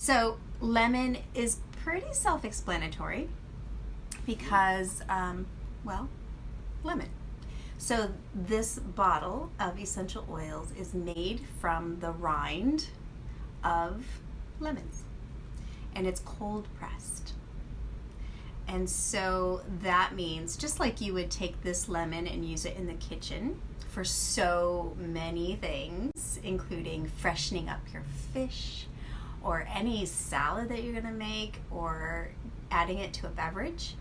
So lemon is pretty self-explanatory because, well, lemon. So this bottle of essential oils is made from the rind of lemons, and it's cold pressed. And so that means, just like you would take this lemon and use it in the kitchen for so many things, including freshening up your fish or any salad that you're gonna make, or adding it to a beverage,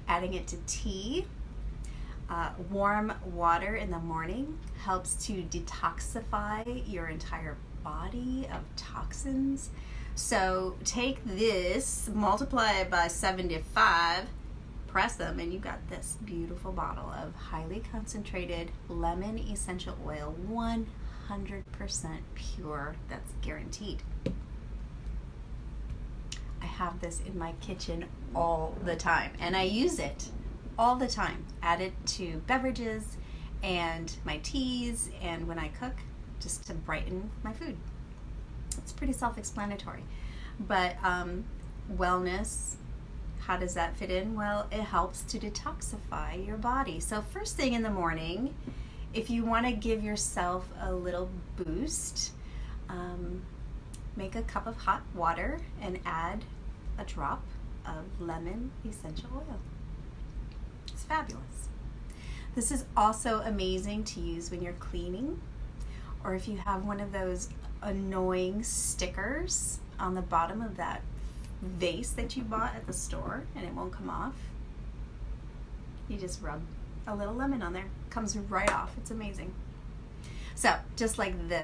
adding it to tea. Warm water in the morning helps to detoxify your entire body of toxins. So take this, multiply it by 75, press them, and you got this beautiful bottle of highly concentrated lemon essential oil, 100% pure. That's guaranteed. I have this in my kitchen all the time, and I use it all the time. Add it to beverages and my teas, and when I cook, just to brighten my food. It's pretty self-explanatory. But wellness, how does that fit in? Well, it helps to detoxify your body. So first thing in the morning, if you want to give yourself a little boost, make a cup of hot water and add a drop of lemon essential oil. It's fabulous. This is also amazing to use when you're cleaning, or if you have one of those annoying stickers on the bottom of that vase that you bought at the store and it won't come off. You just rub a little lemon on there. It comes right off. It's amazing. So just like this.